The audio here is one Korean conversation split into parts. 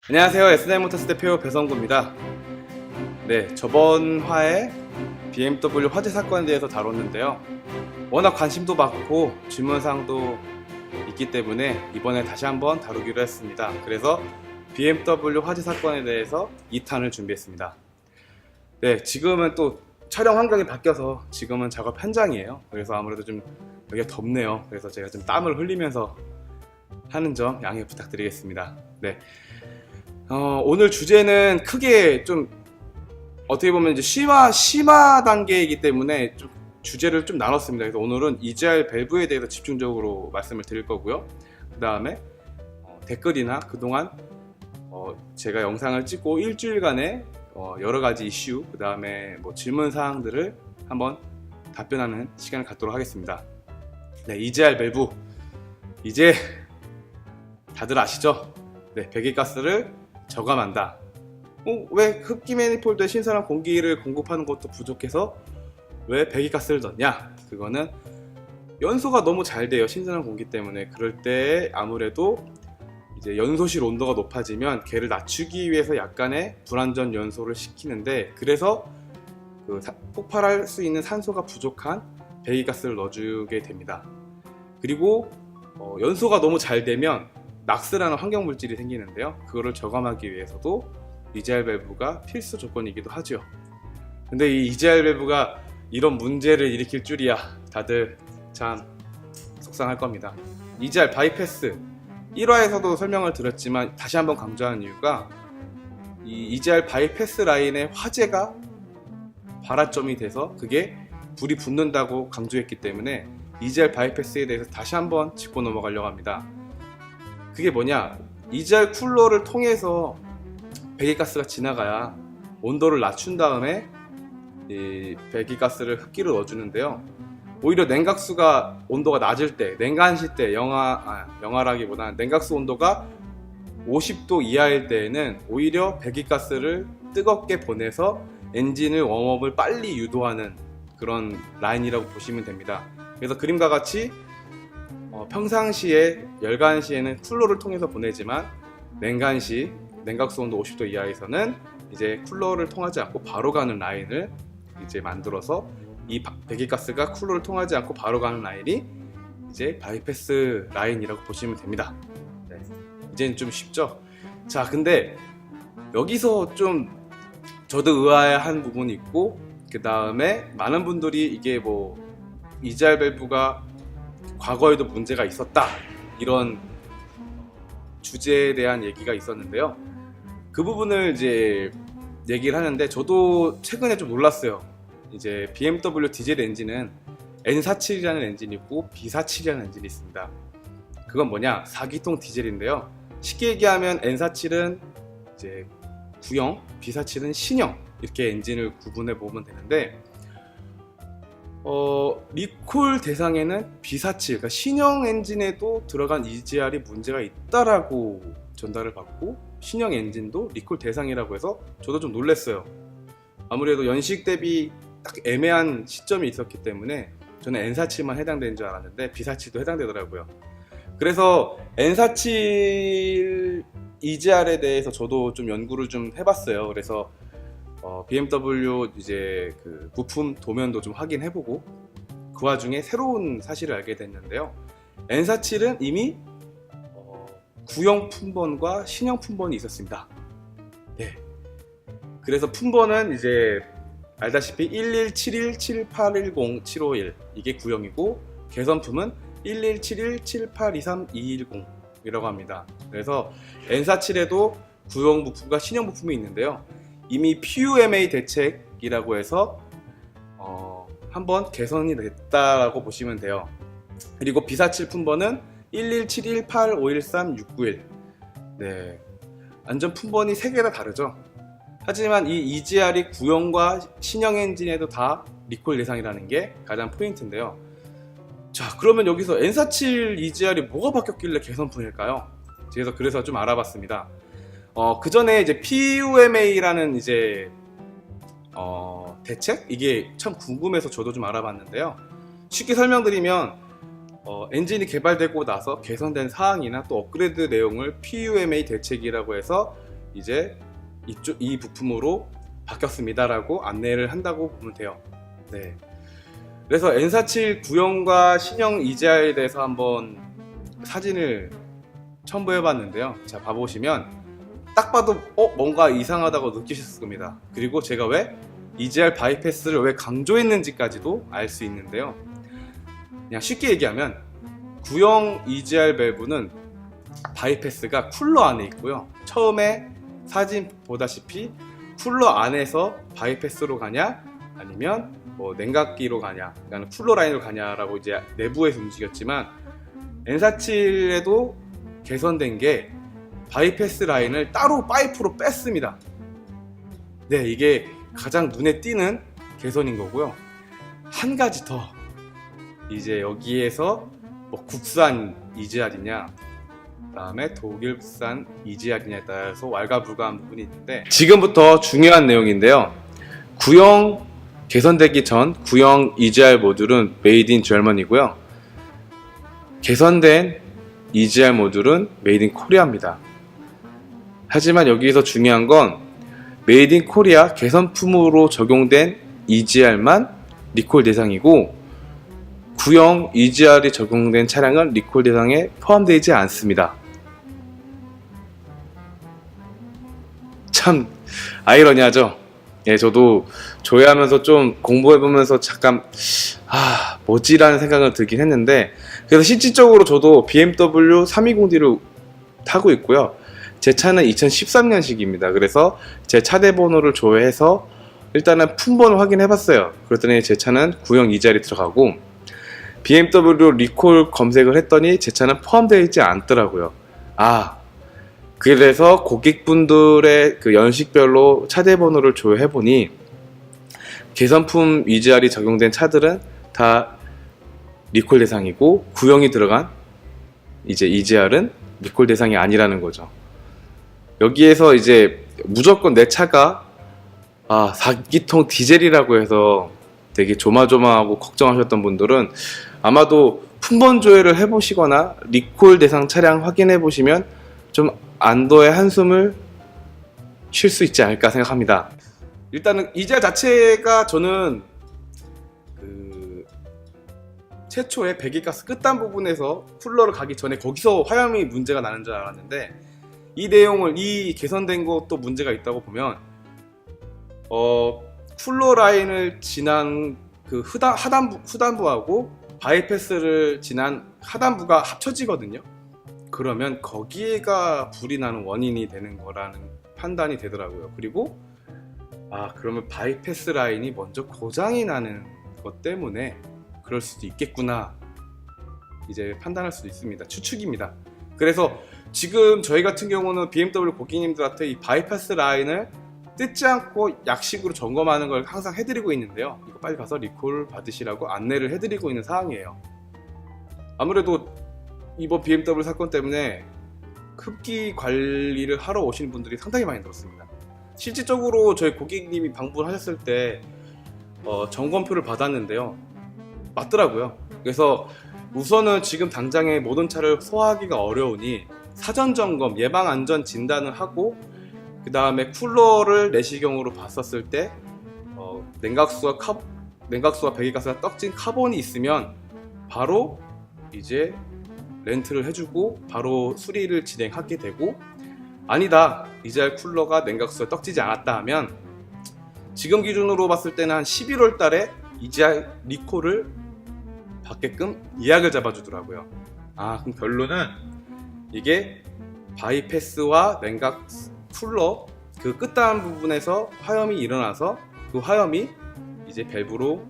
안녕하세요. SN모터스 대표 배성구입니다. 네, 저번 화에 BMW 화재 사건에 대해서 다뤘는데요. 워낙 관심도 많고 질문사항도 있기 때문에 이번에 다시 한번 다루기로 했습니다. 그래서 BMW 화재 사건에 대해서 2탄을 준비했습니다. 네, 지금은 또 촬영 환경이 바뀌어서 지금은 작업 현장이에요. 그래서 아무래도 좀 여기가 덥네요. 그래서 제가 좀 땀을 흘리면서 하는 점 양해 부탁드리겠습니다. 네. 오늘 주제는 크게 좀 어떻게 보면 이제 심화 단계이기 때문에 좀 주제를 좀 나눴습니다. 그래서 오늘은 EGR 밸브에 대해서 집중적으로 말씀을 드릴 거고요. 그 다음에 댓글이나 그동안 제가 영상을 찍고 일주일간의 여러 가지 이슈, 그 다음에 뭐 질문 사항들을 한번 답변하는 시간을 갖도록 하겠습니다. 네, EGR 밸브 이제 다들 아시죠? 네, 배기가스를 저감한다. 왜 흡기 매니폴드에 신선한 공기를 공급하는 것도 부족해서 왜 배기가스를 넣냐? 그거는 연소가 너무 잘 돼요. 신선한 공기 때문에. 그럴 때 아무래도 이제 연소실 온도가 높아지면 걔를 낮추기 위해서 약간의 불완전 연소를 시키는데, 그래서 그 폭발할 수 있는 산소가 부족한 배기가스를 넣어주게 됩니다. 그리고 연소가 너무 잘 되면 낙스라는 환경 물질이 생기는데요. 그거를 저감하기 위해서도 EGR 밸브가 필수 조건이기도 하죠. 근데 이 EGR 밸브가 이런 문제를 일으킬 줄이야. 다들 참 속상할 겁니다. EGR 바이패스 1화에서도 설명을 드렸지만 다시 한번 강조하는 이유가 이 EGR 바이패스 라인의 화재가 발화점이 돼서 그게 불이 붙는다고 강조했기 때문에 EGR 바이패스에 대해서 다시 한번 짚고 넘어가려고 합니다. 그게 뭐냐, EGR 쿨러를 통해서 배기가스가 지나가야 온도를 낮춘 다음에 이 배기가스를 흡기로 넣어주는데요. 오히려 냉각수가 온도가 낮을 때, 냉간시 때, 영하라기보다는 냉각수 온도가 50도 이하일 때에는 오히려 배기가스를 뜨겁게 보내서 엔진을 웜업을 빨리 유도하는 그런 라인이라고 보시면 됩니다. 그래서 그림과 같이 평상시에 열간시에는 쿨러를 통해서 보내지만 냉간시, 냉각수 온도 50도 이하에서는 이제 쿨러를 통하지 않고 바로 가는 라인을 이제 만들어서 이 배기가스가 쿨러를 통하지 않고 바로 가는 라인이 이제 바이패스 라인이라고 보시면 됩니다. 네, 이제는 좀 쉽죠? 자, 근데 여기서 좀 저도 의아해한 부분이 있고, 그 다음에 많은 분들이 이게 뭐 EGR 밸브가 과거에도 문제가 있었다, 이런 주제에 대한 얘기가 있었는데요. 그 부분을 이제 얘기를 하는데 저도 최근에 좀 놀랐어요. 이제 BMW 디젤 엔진은 N47이라는 엔진이 있고 B47이라는 엔진이 있습니다. 그건 뭐냐, 4기통 디젤인데요. 쉽게 얘기하면 N47은 이제 구형, B47은 신형, 이렇게 엔진을 구분해 보면 되는데, 리콜 대상에는 B47, 그러니까 신형 엔진에도 들어간 EGR이 문제가 있다라고 전달을 받고, 신형 엔진도 리콜 대상이라고 해서 저도 좀 놀랐어요. 아무래도 연식 대비 딱 애매한 시점이 있었기 때문에 저는 N47만 해당되는 줄 알았는데 B47도 해당되더라고요. 그래서 N47 EGR에 대해서 저도 좀 연구를 좀 해봤어요. 그래서 BMW 이제 그 부품 도면도 좀 확인해보고 그 와중에 새로운 사실을 알게 됐는데요. N47은 이미 구형 품번과 신형 품번이 있었습니다. 네. 그래서 품번은 이제 알다시피 11717810-751 이게 구형이고, 개선품은 11717823-210이라고 합니다. 그래서 N47에도 구형 부품과 신형 부품이 있는데요. 이미 PUMA 대책이라고 해서 한번 개선이 됐다라고 보시면 돼요. 그리고 B47 품번은 11718513-691. 네, 완전 품번이 3개 다 다르죠. 하지만 이 EGR이 구형과 신형 엔진에도 다 리콜 대상이라는 게 가장 포인트인데요. 자, 그러면 여기서 N47 EGR이 뭐가 바뀌었길래 개선품일까요? 그래서 좀 알아봤습니다. 그 전에 이제 PUMA라는 이제 대책? 이게 참 궁금해서 저도 좀 알아봤는데요. 쉽게 설명드리면 엔진이 개발되고 나서 개선된 사항이나 또 업그레이드 내용을 PUMA 대책이라고 해서 이제 이 부품으로 바뀌었습니다라고 안내를 한다고 보면 돼요. 네. 그래서 N47 구형과 신형 EGR에 대해서 한번 사진을 첨부해 봤는데요. 자, 봐보시면 딱 봐도 뭔가 이상하다고 느끼셨을 겁니다. 그리고 제가 왜 EGR 바이패스를 왜 강조했는지까지도 알 수 있는데요. 그냥 쉽게 얘기하면 구형 EGR 밸브는 바이패스가 쿨러 안에 있고요. 처음에 사진 보다시피 쿨러 안에서 바이패스로 가냐 아니면 뭐 냉각기로 가냐, 그러니까 쿨러 라인으로 가냐라고 이제 내부에서 움직였지만 N47에도 개선된 게 바이패스 라인을 따로 파이프로 뺐습니다. 네, 이게 가장 눈에 띄는 개선인 거고요. 한 가지 더, 이제 여기에서 뭐 국산 EGR이냐 그다음에 독일산 EGR이냐에 따라서 왈가불가한 부분이 있는데, 지금부터 중요한 내용인데요. 구형 개선되기 전 구형 EGR 모듈은 메이드 인 절머니고요. 개선된 EGR 모듈은 메이드 인 코리아입니다. 하지만 여기서 중요한 건 메이드 인 코리아 개선품으로 적용된 EGR만 리콜 대상이고, 구형 EGR이 적용된 차량은 리콜 대상에 포함되지 않습니다. 참 아이러니하죠? 예, 저도 조회하면서 좀 공부해보면서 잠깐 뭐지라는 생각을 들긴 했는데, 그래서 실질적으로 저도 BMW 320D를 타고 있고요. 제 차는 2013년식입니다. 그래서 제 차대 번호를 조회해서 일단은 품번을 확인해봤어요. 그랬더니 제 차는 구형 EGR이 들어가고, BMW 리콜 검색을 했더니 제 차는 포함되어 있지 않더라고요. 그래서 고객분들의 그 연식별로 차대 번호를 조회해보니 개선품 EGR이 적용된 차들은 다 리콜 대상이고, 구형이 들어간 이제 EGR은 리콜 대상이 아니라는 거죠. 여기에서 이제 무조건 내 차가 4기통 디젤이라고 해서 되게 조마조마하고 걱정하셨던 분들은 아마도 품번 조회를 해보시거나 리콜 대상 차량 확인해 보시면 좀 안도의 한숨을 쉴 수 있지 않을까 생각합니다. 일단은 EGR 자체가 저는 최초에 배기가스 끝단 부분에서 쿨러를 가기 전에 거기서 화염이 문제가 나는 줄 알았는데, 이 내용을 이 개선된 것도 문제가 있다고 보면 쿨러 라인을 지난 그 후단부하고 바이패스를 지난 하단부가 합쳐지거든요. 그러면 거기가 불이 나는 원인이 되는 거라는 판단이 되더라고요. 그리고 그러면 바이패스 라인이 먼저 고장이 나는 것 때문에 그럴 수도 있겠구나, 이제 판단할 수도 있습니다. 추측입니다. 그래서 지금 저희 같은 경우는 BMW 고객님들한테 이 바이패스 라인을 뜯지 않고 약식으로 점검하는 걸 항상 해드리고 있는데요. 이거 빨리 가서 리콜 받으시라고 안내를 해드리고 있는 상황이에요. 아무래도 이번 BMW 사건 때문에 흡기 관리를 하러 오시는 분들이 상당히 많이 늘었습니다. 실질적으로 저희 고객님이 방문하셨을 때 점검표를 받았는데요, 맞더라고요. 그래서 우선은 지금 당장에 모든 차를 소화하기가 어려우니 사전 점검, 예방 안전 진단을 하고, 그 다음에 쿨러를 내시경으로 봤었을 때 냉각수와 배기가스가 떡진 카본이 있으면 바로 이제 렌트를 해주고 바로 수리를 진행하게 되고, 아니다, EGR 쿨러가 냉각수가 떡지지 않았다 하면 지금 기준으로 봤을 때는 한 11월 달에 EGR 리콜을 받게끔 예약을 잡아주더라고요. 그럼 결론은 이게 바이패스와 냉각 쿨러 그 끝단 부분에서 화염이 일어나서 그 화염이 이제 밸브로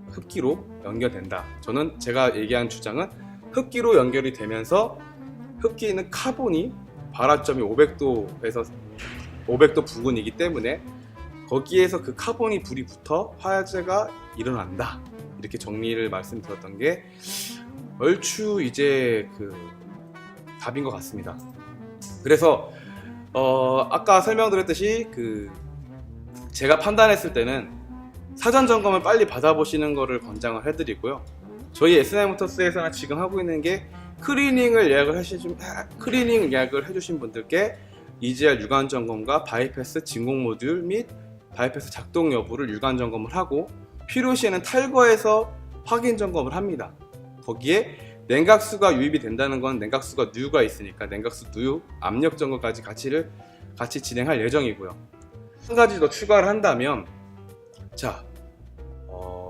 흡기로 연결된다. 저는 제가 얘기한 주장은 흡기로 연결이 되면서 흡기는 카본이 발화점이 500도에서 500도 부근이기 때문에 거기에서 그 카본이 불이 붙어 화재가 일어난다. 이렇게 정리를 말씀드렸던 게 얼추 이제 그 답인 것 같습니다. 그래서 아까 설명드렸듯이 제가 판단했을 때는 사전 점검을 빨리 받아보시는 것을 권장을 해드리고요. 저희 SNI모터스에서는 지금 하고 있는 게 크리닝 예약을 해주신 분들께 EGR 유관 점검과 바이패스 진공 모듈 및 바이패스 작동 여부를 유관 점검을 하고 필요시에는 탈거해서 확인 점검을 합니다. 거기에 냉각수가 유입이 된다는 건 냉각수가 누유가 있으니까 냉각수 누유 압력 점검까지 같이 진행할 예정이고요. 한 가지 더 추가를 한다면, 자,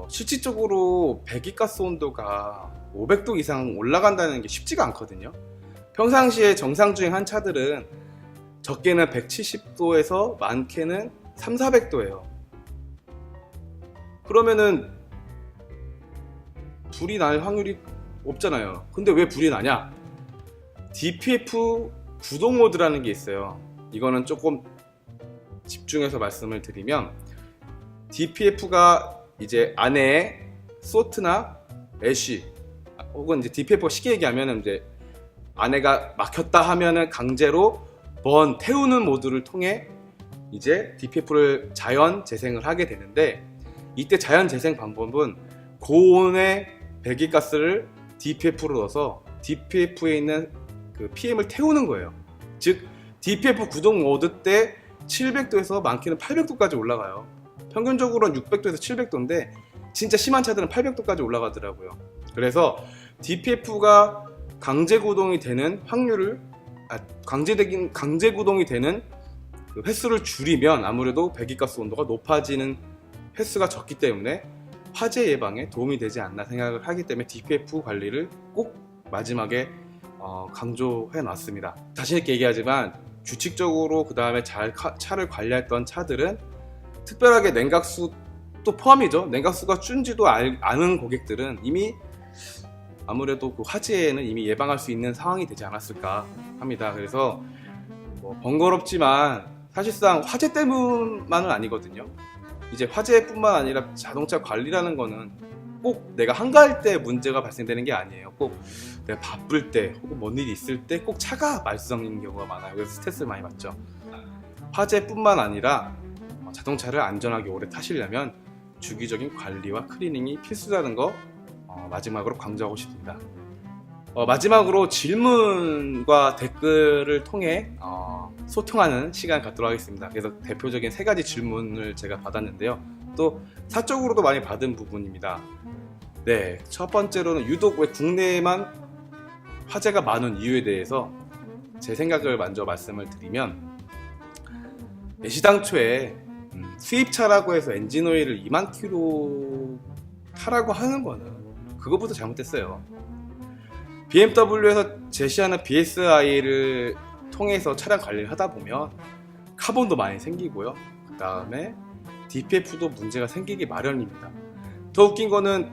실질적으로 배기가스 온도가 500도 이상 올라간다는 게 쉽지가 않거든요. 평상시에 정상 주행한 차들은 적게는 170도에서 많게는 300~400도예요. 그러면은 불이 날 확률이 없잖아요. 근데 왜 불이 나냐? DPF 구동 모드라는 게 있어요. 이거는 조금 집중해서 말씀을 드리면, DPF가 이제 안에 소트나 애쉬 혹은 이제 DPF가 쉽게 얘기하면은 이제 안에가 막혔다 하면은 강제로 태우는 모드를 통해 이제 DPF를 자연 재생을 하게 되는데, 이때 자연 재생 방법은 고온의 배기가스를 DPF로 넣어서 DPF에 있는 그 PM을 태우는 거예요. 즉 DPF 구동 모드 때 700도에서 많게는 800도까지 올라가요. 평균적으로는 600도에서 700도인데 진짜 심한 차들은 800도까지 올라가더라고요. 그래서 DPF가 강제 구동이 되는 확률을 강제 구동이 되는 그 횟수를 줄이면 아무래도 배기가스 온도가 높아지는 횟수가 적기 때문에 화재 예방에 도움이 되지 않나 생각을 하기 때문에 DPF 관리를 꼭 마지막에 강조해 놨습니다. 자신 있게 얘기하지만 규칙적으로 그 다음에 차를 관리했던 차들은 특별하게 냉각수도 포함이죠. 냉각수가 준지도 아는 고객들은 이미 아무래도 그 화재에는 이미 예방할 수 있는 상황이 되지 않았을까 합니다. 그래서 번거롭지만 사실상 화재 때문만은 아니거든요. 이제 화재뿐만 아니라 자동차 관리라는 거는 꼭 내가 한가할 때 문제가 발생되는 게 아니에요. 꼭 내가 바쁠 때 혹은 뭔 일이 있을 때 꼭 차가 말썽인 경우가 많아요. 그래서 스트레스를 많이 받죠. 화재뿐만 아니라 자동차를 안전하게 오래 타시려면 주기적인 관리와 클리닝이 필수라는 거 마지막으로 강조하고 싶습니다. 마지막으로 질문과 댓글을 통해 소통하는 시간을 갖도록 하겠습니다. 그래서 대표적인 3가지 질문을 제가 받았는데요. 또 사적으로도 많이 받은 부분입니다. 네, 첫 번째로는 유독 왜 국내에만 화재가 많은 이유에 대해서 제 생각을 먼저 말씀을 드리면, 애시당초에 수입차라고 해서 엔진오일을 2만 킬로 타라고 하는 거는 그거부터 잘못됐어요. BMW에서 제시하는 BSI를 통해서 차량 관리를 하다 보면 카본도 많이 생기고요. 그 다음에 DPF도 문제가 생기기 마련입니다. 더 웃긴 거는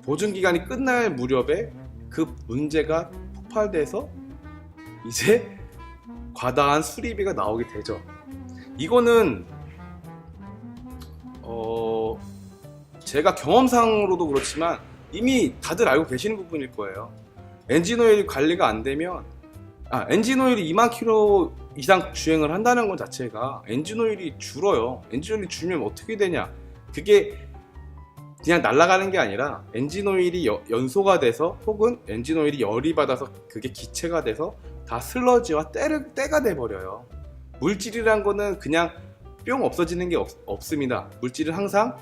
보증기간이 끝날 무렵에 그 문제가 폭발돼서 이제 과다한 수리비가 나오게 되죠. 이거는 제가 경험상으로도 그렇지만 이미 다들 알고 계시는 부분일 거예요. 엔진오일 관리가 안 되면 엔진오일이 2만 킬로 이상 주행을 한다는 것 자체가 엔진오일이 줄어요. 엔진오일이 줄면 어떻게 되냐, 그게 그냥 날아가는 게 아니라 엔진오일이 연소가 돼서 혹은 엔진오일이 열이 받아서 그게 기체가 돼서 다 슬러지와 때가 돼버려요. 물질이란 거는 그냥 뿅 없어지는 게 없습니다. 물질은 항상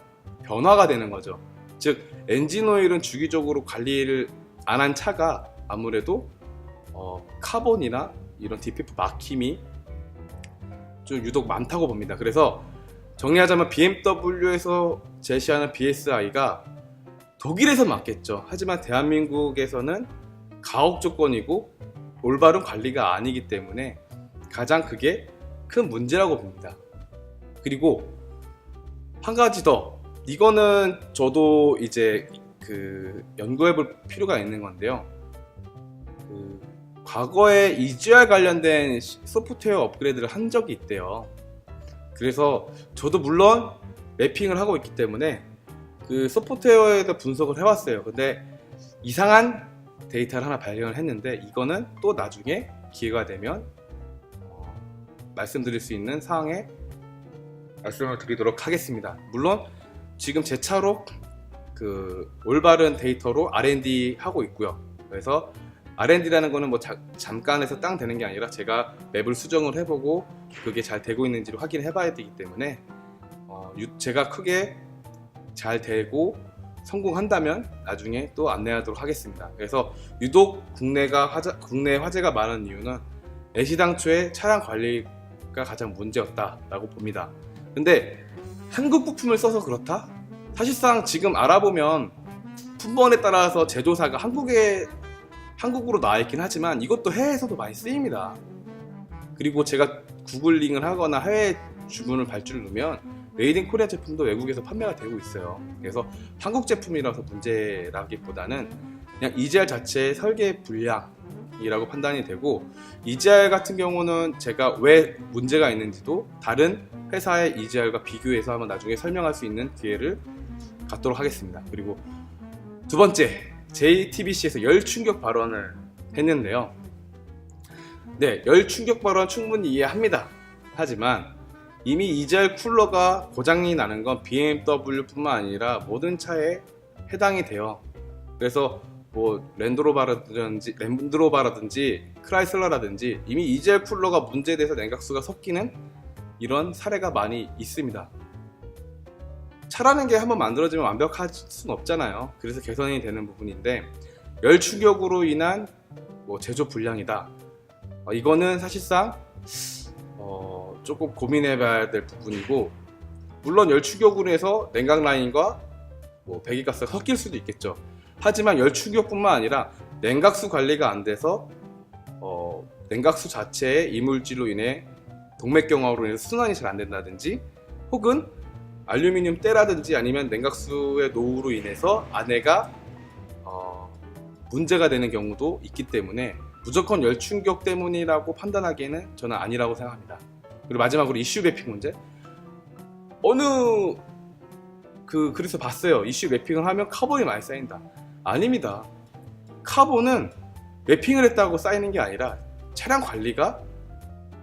변화가 되는 거죠. 즉 엔진오일은 주기적으로 관리를 안 한 차가 아무래도 카본이나 이런 DPF 막힘이 좀 유독 많다고 봅니다. 그래서 정리하자면 BMW에서 제시하는 BSI가 독일에서 맞겠죠. 하지만 대한민국에서는 가혹 조건이고 올바른 관리가 아니기 때문에 가장 그게 큰 문제라고 봅니다. 그리고 한 가지 더, 이거는 저도 이제 연구해 볼 필요가 있는 건데요. 과거에 EGR 관련된 소프트웨어 업그레이드를 한 적이 있대요. 그래서 저도 물론 매핑을 하고 있기 때문에 그 소프트웨어에도 분석을 해왔어요. 근데 이상한 데이터를 하나 발견을 했는데, 이거는 또 나중에 기회가 되면 말씀드릴 수 있는 사항에 말씀을 드리도록 하겠습니다. 물론 지금 제 차로 올바른 데이터로 R&D 하고 있고요. 그래서 R&D라는 거는 뭐 잠깐에서 땅 되는 게 아니라 제가 맵을 수정을 해보고 그게 잘 되고 있는지를 확인해 봐야 되기 때문에 제가 크게 잘 되고 성공한다면 나중에 또 안내하도록 하겠습니다. 그래서 유독 국내 화재가 많은 이유는 애시당초에 차량 관리가 가장 문제였다라고 봅니다. 근데 한국 부품을 써서 그렇다? 사실상 지금 알아보면 품번에 따라서 제조사가 한국으로 나와 있긴 하지만 이것도 해외에서도 많이 쓰입니다. 그리고 제가 구글링을 하거나 해외 주문을 발주를 누르면 메이드 인 코리아 제품도 외국에서 판매가 되고 있어요. 그래서 한국 제품이라서 문제라기보다는 그냥 EGR 자체의 설계 불량이라고 판단이 되고, EGR 같은 경우는 제가 왜 문제가 있는지도 다른 회사의 EGR과 비교해서 한번 나중에 설명할 수 있는 기회를 갖도록 하겠습니다. 그리고 두 번째, JTBC에서 열 충격 발언을 했는데요. 네, 열 충격 발언 충분히 이해합니다. 하지만 이미 EGR 쿨러가 고장이 나는 건 BMW뿐만 아니라 모든 차에 해당이 돼요. 그래서 뭐 랜드로버라든지 크라이슬러라든지 이미 EGR 쿨러가 문제돼서 냉각수가 섞이는 이런 사례가 많이 있습니다. 차라는 게 한번 만들어지면 완벽할 수는 없잖아요. 그래서 개선이 되는 부분인데, 열 충격으로 인한 제조 불량이다. 이거는 사실상 조금 고민해봐야 될 부분이고, 물론 열 충격으로 해서 냉각 라인과 배기가스가 섞일 수도 있겠죠. 하지만 열 충격뿐만 아니라 냉각수 관리가 안 돼서 냉각수 자체의 이물질로 인해 동맥경화로 인해서 순환이 잘 안 된다든지, 혹은 알루미늄 때라든지 아니면 냉각수의 노후로 인해서 안에가 문제가 되는 경우도 있기 때문에 무조건 열 충격 때문이라고 판단하기에는 저는 아니라고 생각합니다. 그리고 마지막으로 이슈 매핑 문제. 그래서 봤어요. 이슈 매핑을 하면 카본이 많이 쌓인다. 아닙니다. 카본은 매핑을 했다고 쌓이는 게 아니라 차량 관리가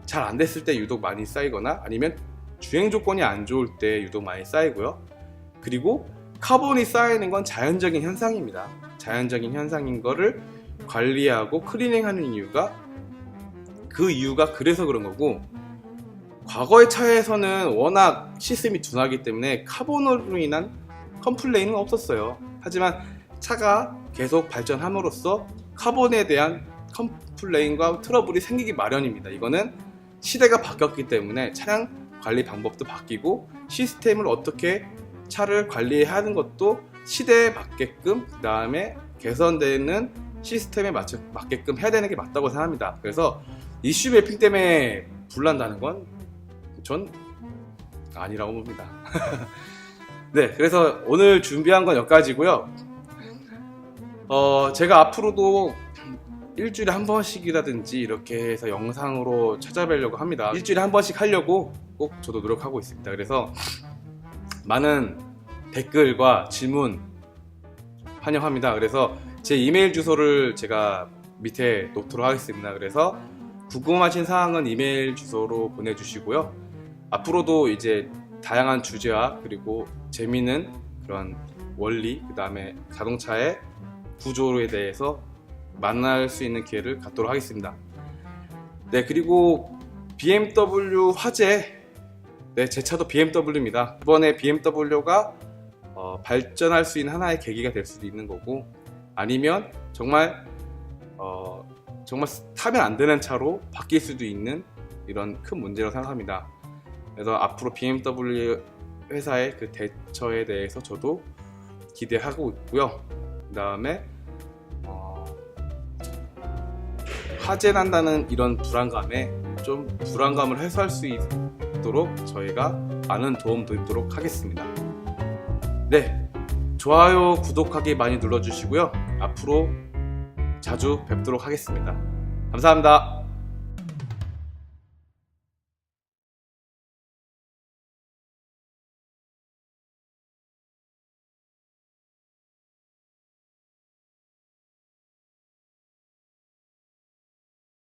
잘 안 됐을 때 유독 많이 쌓이거나 아니면 주행 조건이 안 좋을 때 유독 많이 쌓이고요. 그리고 카본이 쌓이는 건 자연적인 현상입니다. 자연적인 현상인 거를 관리하고 클리닝하는 이유가 그래서 그런 거고, 과거의 차에서는 워낙 시스템이 둔하기 때문에 카본으로 인한 컴플레인은 없었어요. 하지만 차가 계속 발전함으로써 카본에 대한 컴플레인과 트러블이 생기기 마련입니다. 이거는 시대가 바뀌었기 때문에 차량 관리 방법도 바뀌고 시스템을 어떻게 차를 관리하는 것도 시대에 맞게끔, 그 다음에 개선되는 시스템에 맞게끔 해야 되는 게 맞다고 생각합니다. 그래서 이슈 매핑 때문에 불난다는 건 전 아니라고 봅니다. 네, 그래서 오늘 준비한 건 여기까지고요. 제가 앞으로도 일주일에 한 번씩이라든지 이렇게 해서 영상으로 찾아뵈려고 합니다. 일주일에 한 번씩 하려고 꼭 저도 노력하고 있습니다. 그래서 많은 댓글과 질문 환영합니다. 그래서 제 이메일 주소를 제가 밑에 놓도록 하겠습니다. 그래서 궁금하신 사항은 이메일 주소로 보내주시고요. 앞으로도 이제 다양한 주제와 그리고 재미있는 그런 원리, 그 다음에 자동차의 구조에 대해서 만날 수 있는 기회를 갖도록 하겠습니다. 네, 그리고 BMW 화재, 네, 제 차도 BMW입니다. 이번에 BMW가 발전할 수 있는 하나의 계기가 될 수도 있는 거고, 아니면 정말 타면 안 되는 차로 바뀔 수도 있는 이런 큰 문제라고 생각합니다. 그래서 앞으로 BMW 회사의 그 대처에 대해서 저도 기대하고 있고요. 그 다음에 화재 난다는 이런 불안감에 좀 불안감을 해소할 수 있도록 저희가 많은 도움 드리도록 하겠습니다. 네, 좋아요, 구독하기 많이 눌러주시고요. 앞으로 자주 뵙도록 하겠습니다. 감사합니다.